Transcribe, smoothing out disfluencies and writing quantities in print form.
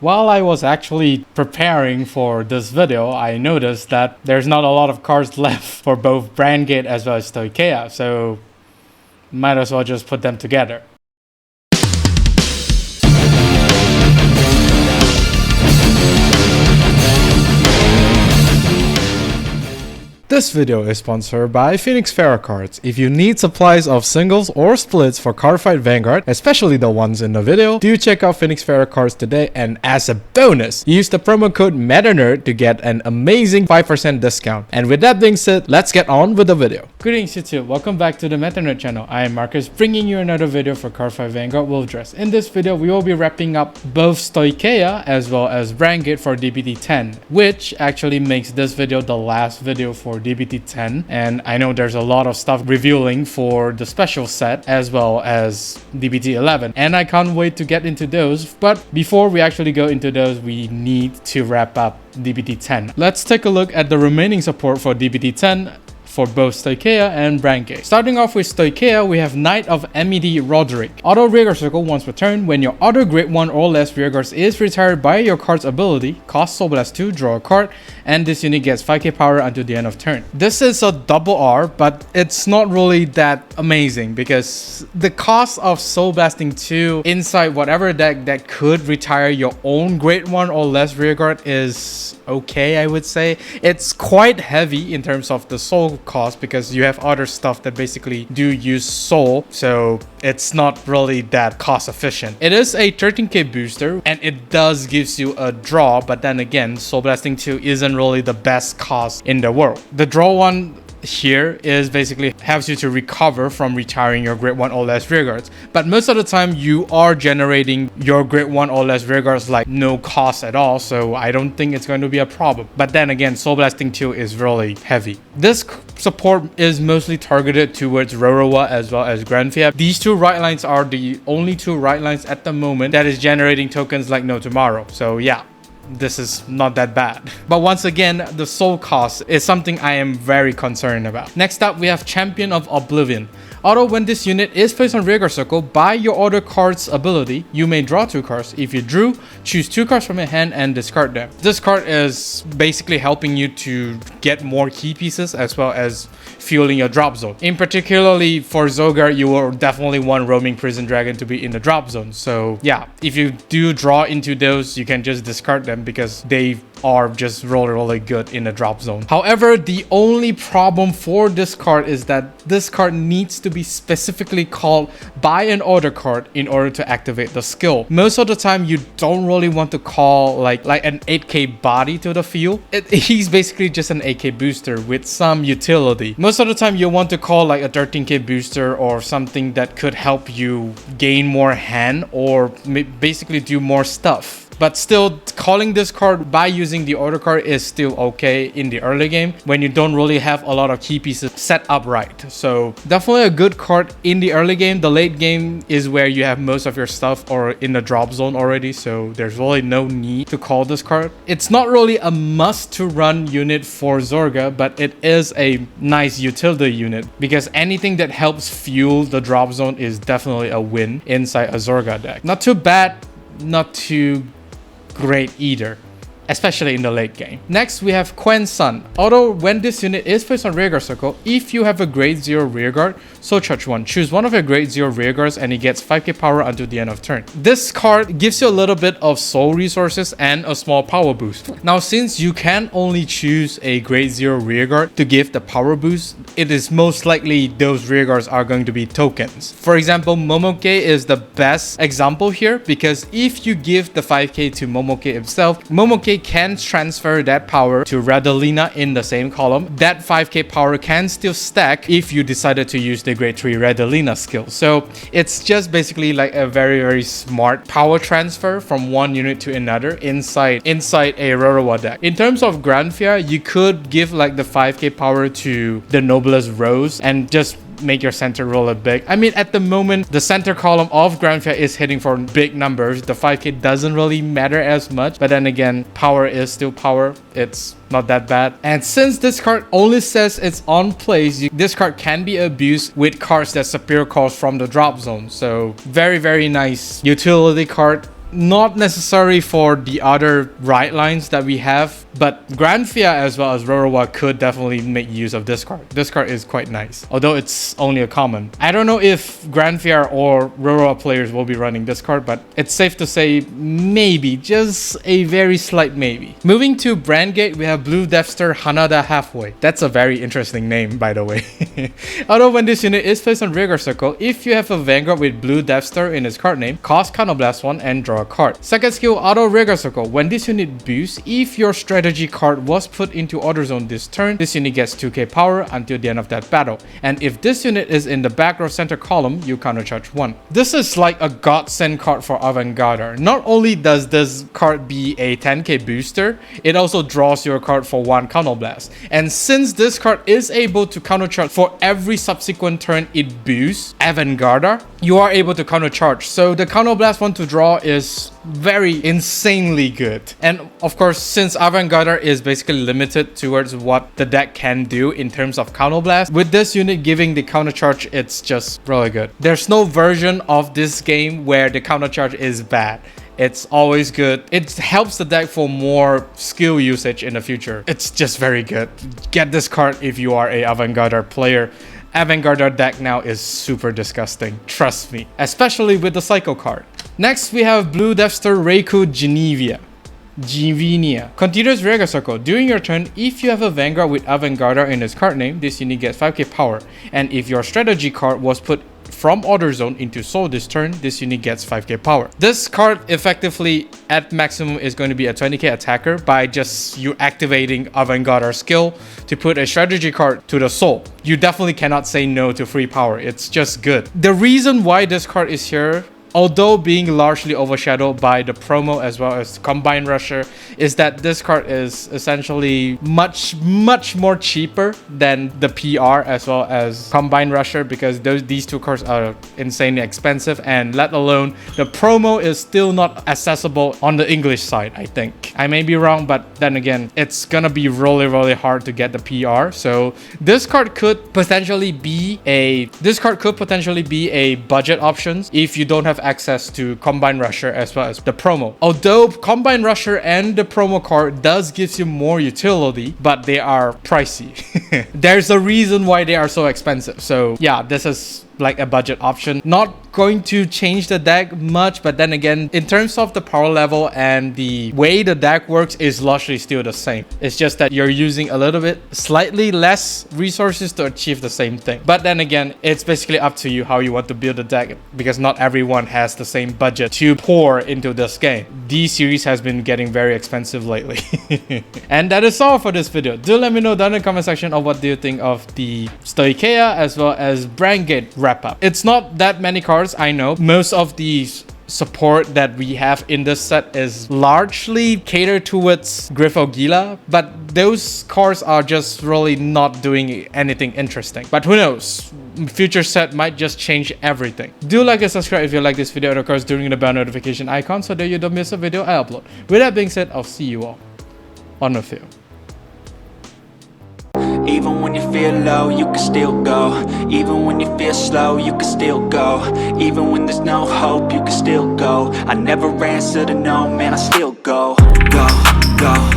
While I was actually preparing for this video, I noticed that there's not a lot of cards left for both Brandt Gate as well as Stoicheia, so might as well just put them together. This video is sponsored by Phoenix Pharos Cards. If you need supplies of singles or splits for Cardfight Vanguard, especially the ones in the video, do check out Phoenix Pharos Cards today, and as a bonus, use the promo code METANERD to get an amazing 5% discount. And with that being said, let's get on with the video. Greetings YouTube, welcome back to the METANERD channel. I am Marcus, bringing you another video for Cardfight Vanguard Willdress. In this video, we will be wrapping up both Stoicheia as well as Brandt Gate for DBT10, which actually makes this video the last video for DBT10, and I know there's a lot of stuff revealing for the special set as well as DBT11, and I can't wait to get into those. But before we actually go into those, we need to wrap up DBT10. Let's take a look at the remaining support for DBT10 for both Stoicheia and Brandt Gate. Starting off with Stoicheia, we have Knight of Amity Roderick. Auto rearguard circle once per turn. When your auto grade 1 or less rearguards is retired by your card's ability, cost Soul Blast 2, draw a card, and this unit gets 5k power until the end of turn. This is a double R, but it's not really that amazing because the cost of Soul Blasting 2 inside whatever deck that could retire your own grade 1 or less rearguard is okay, I would say. It's quite heavy in terms of the soul cost because you have other stuff that basically do use soul, so it's not really that cost efficient. It is a 13k booster and it does gives you a draw, but then again, Soul Blasting 2 isn't really the best cost in the world. The draw one here is basically helps you to recover from retiring your grade 1 or less rearguards, but most of the time you are generating your grade 1 or less rearguards like no cost at all, so I don't think it's going to be a problem. But then again, Soul Blasting 2 is really heavy. This support is mostly targeted towards Rorowa as well as Granfia. These two right lines are the only two right lines at the moment that is generating tokens like no tomorrow, so yeah, this is not that bad. But once again, the soul cost is something I am very concerned about. Next up, we have Champion of Oblivion. Although when this unit is placed on rearguard circle by your other card's ability, you may draw 2 cards. If you drew, choose 2 cards from your hand and discard them. This card is basically helping you to get more key pieces as well as fueling your drop zone. In particularly for Zogar, you will definitely want Roaming Prison Dragon to be in the drop zone. So yeah, if you do draw into those, you can just discard them because they are just really good in the drop zone. However, the only problem for this card is that this card needs to be specifically called by an order card in order to activate the skill. Most of the time, you don't really want to call like an 8k body to the field. He's basically just an 8k booster with some utility. Most of the time, you want to call like a 13k booster or something that could help you gain more hand or basically do more stuff. But still, calling this card by using the order card is still okay in the early game when you don't really have a lot of key pieces set up right. So definitely a good card in the early game. The late game is where you have most of your stuff or in the drop zone already, so there's really no need to call this card. It's not really a must to run unit for Zorga, but it is a nice utility unit because anything that helps fuel the drop zone is definitely a win inside a Zorga deck. Not too bad, not too great either, especially in the late game. Next, we have Qwen San. Although when this unit is placed on rearguard circle, if you have a grade 0 rearguard, so charge 1. Choose one of your grade 0 rearguards and it gets 5k power until the end of turn. This card gives you a little bit of soul resources and a small power boost. Now, since you can only choose a grade 0 rearguard to give the power boost, it is most likely those rearguards are going to be tokens. For example, Momoke is the best example here because if you give the 5k to Momoke himself, Momoke can transfer that power to Radalina in the same column. That 5k power can still stack if you decided to use the grade 3 Radalina skill. So it's just basically like a very smart power transfer from one unit to another inside a Rorowa deck. In terms of Granfia, you could give like the 5k power to the Noblest Rose and just make your center roll big. I mean, at the moment, the center column of Granfia is hitting for big numbers. The 5k doesn't really matter as much, but then again, power is still power. It's not that bad. And since this card only says it's on place, this card can be abused with cards that superior cost from the drop zone. So very nice utility card not necessary for the other right lines that we have, but Granfia as well as Rorowa could definitely make use of this card. This card is quite nice, although it's only a common. I don't know if Granfia or Rorowa players will be running this card, but it's safe to say maybe, just a very slight maybe. Moving to Brandt Gate, we have Blue Deathster Hanada Halfway. That's a very interesting name, by the way. Although when this unit is placed on Rearguard Circle, if you have a Vanguard with Blue Deathster in its card name, cast Counterblast 1 and draw a card. Second skill, Auto Rearguard Circle. When this unit boosts, if your strategy card was put into Order Zone this turn, this unit gets 2k power until the end of that battle. And if this unit is in the back or center column, you countercharge 1. This is like a godsend card for Vanguard. Not only does this card be a 10k booster, it also draws your card for 1 Counterblast. And since this card is able to countercharge for every subsequent turn it boosts Vanguard, you are able to countercharge. So the Counterblast 1 to draw is very insanely good. And of course, since Vanguard is basically limited towards what the deck can do in terms of Counterblast, with this unit giving the countercharge, it's just really good. There's no version of this game where the countercharge is bad. It's always good. It helps the deck for more skill usage in the future. It's just very good. Get this card if you are a Vanguard player. Vanguard deck now is super disgusting, trust me, especially with the Psycho card. Next, we have Blue Deathster Raiku Gevenea. Continuous Rearguard Circle. During your turn, if you have a Vanguard with Vanguard in its card name, this unit gets 5k power. And if your strategy card was put from Order Zone into Soul this turn, this unit gets 5k power. This card effectively at maximum is going to be a 20k attacker by just you activating Vanguard skill to put a strategy card to the Soul. You definitely cannot say no to free power. It's just good. The reason why this card is here, although being largely overshadowed by the promo as well as Combine Rusher, is that this card is essentially much more cheaper than the PR as well as Combine Rusher, because these two cards are insanely expensive, and let alone the promo is still not accessible on the English side, I think. I may be wrong, but then again, it's gonna be really hard to get the PR. So this card could potentially be a budget option if you don't have access to Combine Rusher as well as the promo. Although Combine Rusher and the promo card does give you more utility, but they are pricey. There's a reason why they are so expensive. So yeah, this is like a budget option. Not going to change the deck much, but then again, in terms of the power level and the way the deck works is largely still the same. It's just that you're using a little bit slightly less resources to achieve the same thing. But then again, it's basically up to you how you want to build the deck, because not everyone has the same budget to pour into this game. D series has been getting very expensive lately. And that is all for this video. Do let me know down in the comment section of what do you think of the Stoicheia as well as Brandt Gate wrap up. It's not that many cards, I know. Most of these support that we have in this set is largely catered towards Gila, but those cards are just really not doing anything interesting. But who knows? Future set might just change everything. Do like and subscribe if you like this video, and of course during the bell notification icon so that you don't miss a video I upload. With that being said, I'll see you all on the field. Even when you feel low, you can still go. Even when you feel slow, you can still go. Even when there's no hope, you can still go. I never answer to no, man, I still go. Go, go.